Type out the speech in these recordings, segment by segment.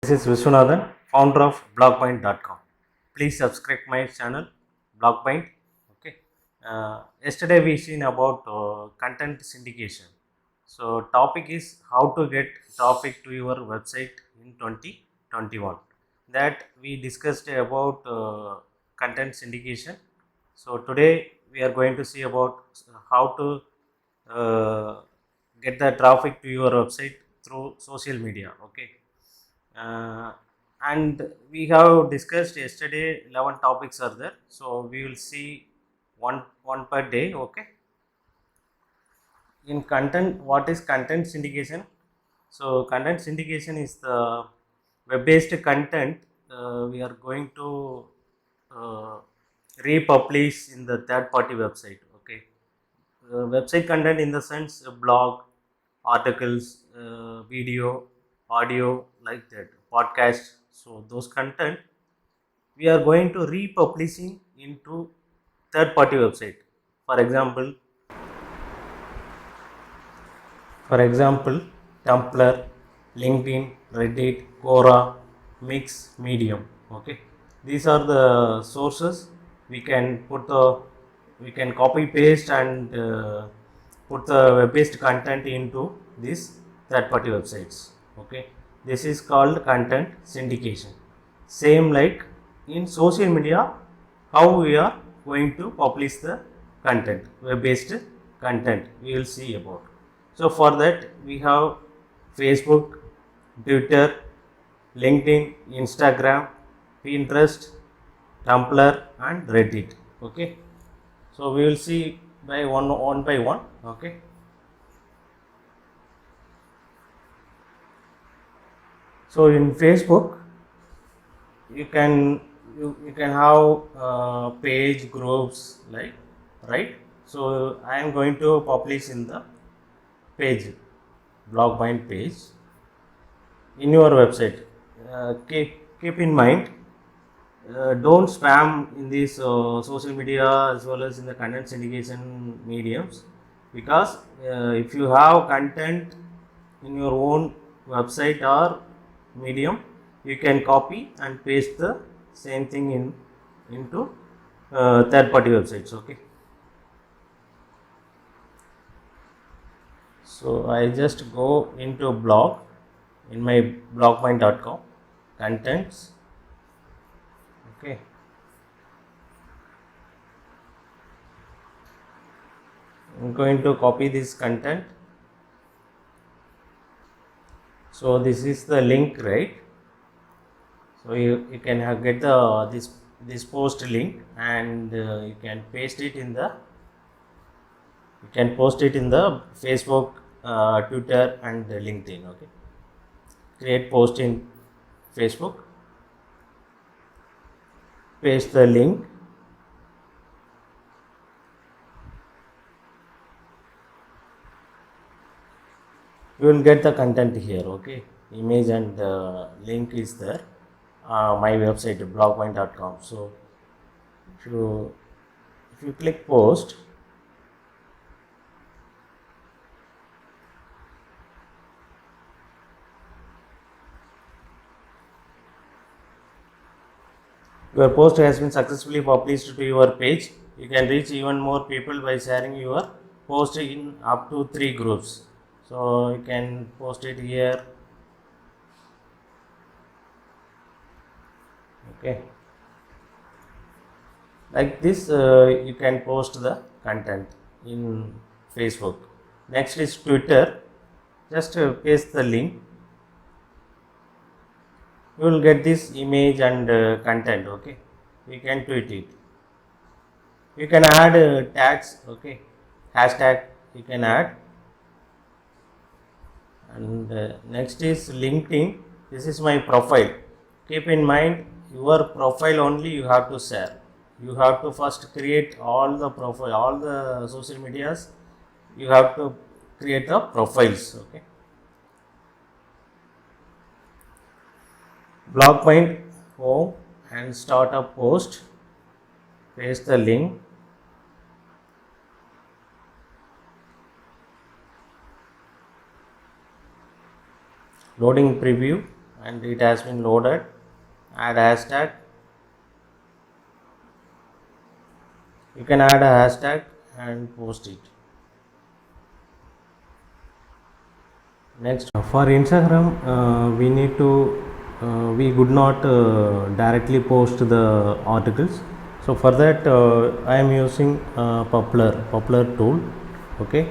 This is Vishwanathan, founder of blogpoint.com. Please subscribe my channel Blogpoint. Okay. Yesterday we seen about content syndication. So topic is how to get traffic to your website in 2021. That we discussed about content syndication. So today we are going to see about how to get the traffic to your website through social media. Okay. uh, and we have discussed yesterday 11 topics are there, so we will see one per day. Okay. In content, what is content syndication? So content syndication is the web based content we are going to uh, republish in the third party website. Okay. Website content in the sense blog, articles, video, audio, like that, podcast. So those content we are going to republishing into third party website. For example, for example, Tumblr, LinkedIn, Reddit, Quora, Mix, Medium. Okay, these are the sources. We can put the, we can copy paste and put the web based content into these third party websites. Okay, this is called content syndication. Same like in social media, how we are going to publish the content, web based content, we will see about. So for that we have Facebook, Twitter, LinkedIn, Instagram, Pinterest, Tumblr and Reddit. Okay, so we will see by one by one. Okay. So in Facebook you can, you can have page groups, like, right. So I am going to publish in the page, Blogpoint page in your website. Keep in mind, don't spam in these social media as well as in the content syndication mediums, because if you have content in your own website or medium, you can copy and paste the same thing into third party websites. Okay. So I just go into blog in my blogpoint.com contents. Okay. I'm going to copy this content. So this is the link, right? So you can get the this post link, and you can paste it in the, you can post it in the Facebook, Twitter and LinkedIn. Okay. Create post in Facebook, paste the link, you will get the content here. Okay, image and link is there, my website blogpoint.com. So if you click post, your post has been successfully published to your page. You can reach even more people by sharing your post in up to 3 groups. So you can post it here. Okay, like this, you can post the content in Facebook. Next is Twitter. Just paste the link, you will get this image and content. Okay, you can tweet it, you can add tags. Okay, hashtag you can add. And next is LinkedIn. This is my profile. Keep in mind, your profile only you have to share. You have to first create all the profile, all the social medias, you have to create the profiles. Okay. Blogpoint home and start a post, paste the link, loading preview and it has been loaded. Add hashtag. You can add a hashtag and post it. Next, for Instagram, we need to we could not directly post the articles. So for that, I am using Puppeler tool. Okay.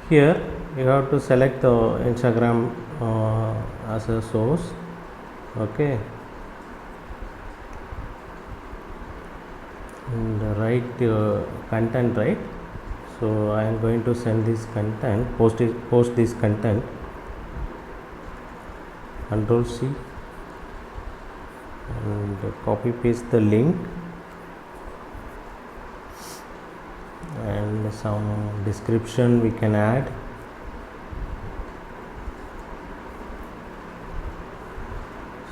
Here you have to select the Instagram as a source. Okay. And write content, right? So I am going to send this content, post this content. Control C and copy paste the link and some description we can add.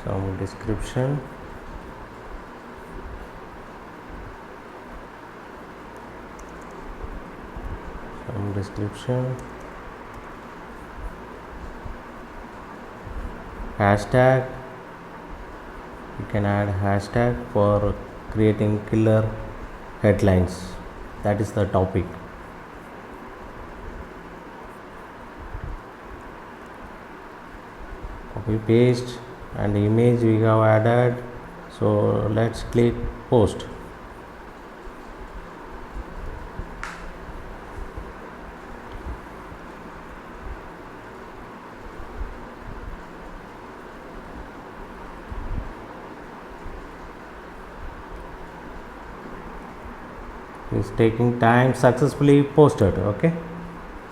Some description. Hashtag, you can add hashtag for creating killer headlines. That is the topic. Copy paste and image we have added. So let's click post. Is taking time. Successfully posted. Okay,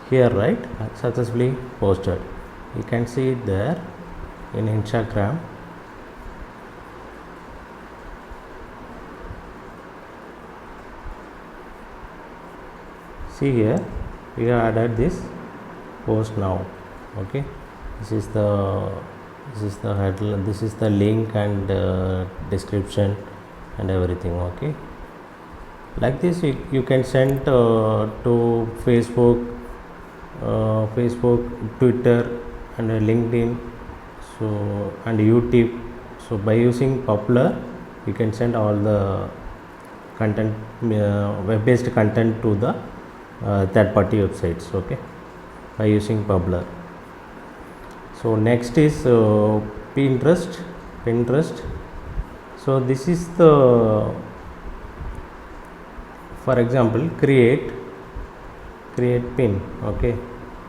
here, right, successfully posted. You can see it there in Instagram. See here, we have added this post now. Okay, this is the headline, this is the link and description and everything. Okay, like this you can send to Facebook, Twitter and LinkedIn, so and YouTube. So by using Puppeler you can send all the content, web based content to the third party websites. Okay, by using Puppeler. So next is Pinterest. So this is the, for example, create pin. Okay,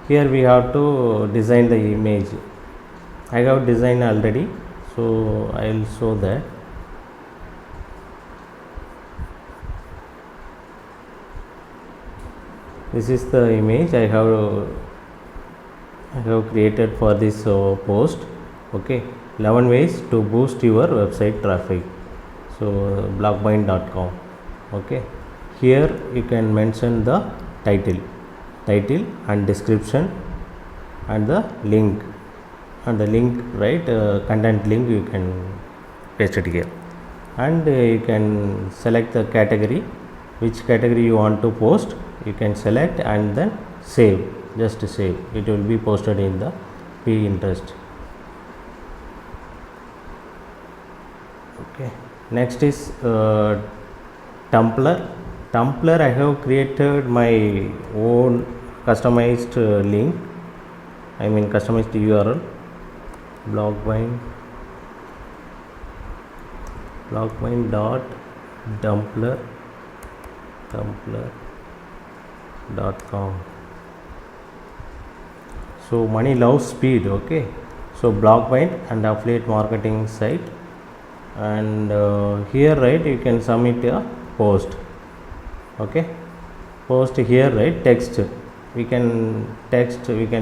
here we have to design the image. I have designed already, so I will show that. This is the image I have created for this post. Okay, 11 ways to boost your website traffic. So blockbind.com. Okay, here you can mention the title and description and the link, right, content link you can paste it here, and you can select the category, which category you want to post. You can select and then save, just save. It will be posted in the Pinterest. Okay, next is Tumblr. I have created my own customized link, I mean customized URL. blockbind.tumblr.com. So money loves speed. Okay, so Blockbind and affiliate marketing site, and here, right, you can submit a post. Okay, post here, right, text. We can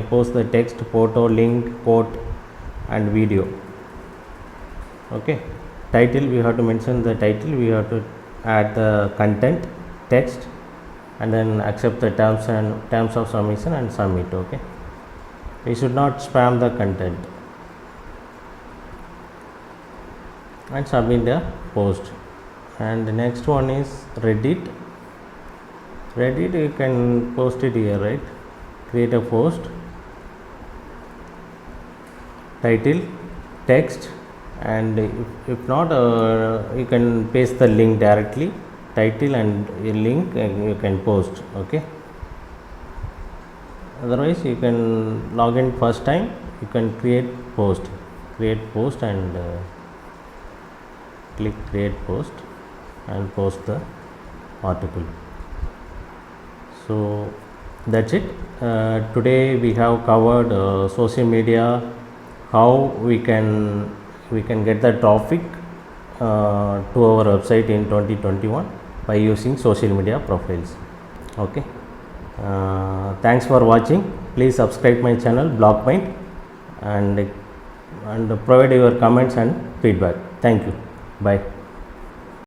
post the text, photo, link, quote and video. Okay, title, we have to mention the title, we have to add the content, text, and then accept the terms of submission and submit. Okay, we should not spam the content, and submit the post. And the next one is Reddit. You can post it here, right, create a post title, text, and if not, you can paste the link directly, title and a link, and you can post. Okay, otherwise you can log in first time, you can create post and click create post and post the article. So that's it. Today we have covered social media, how we can get the traffic to our website in 2021 by using social media profiles. Okay, thanks for watching. Please subscribe my channel Blockmind and provide your comments and feedback. Thank you. Bye.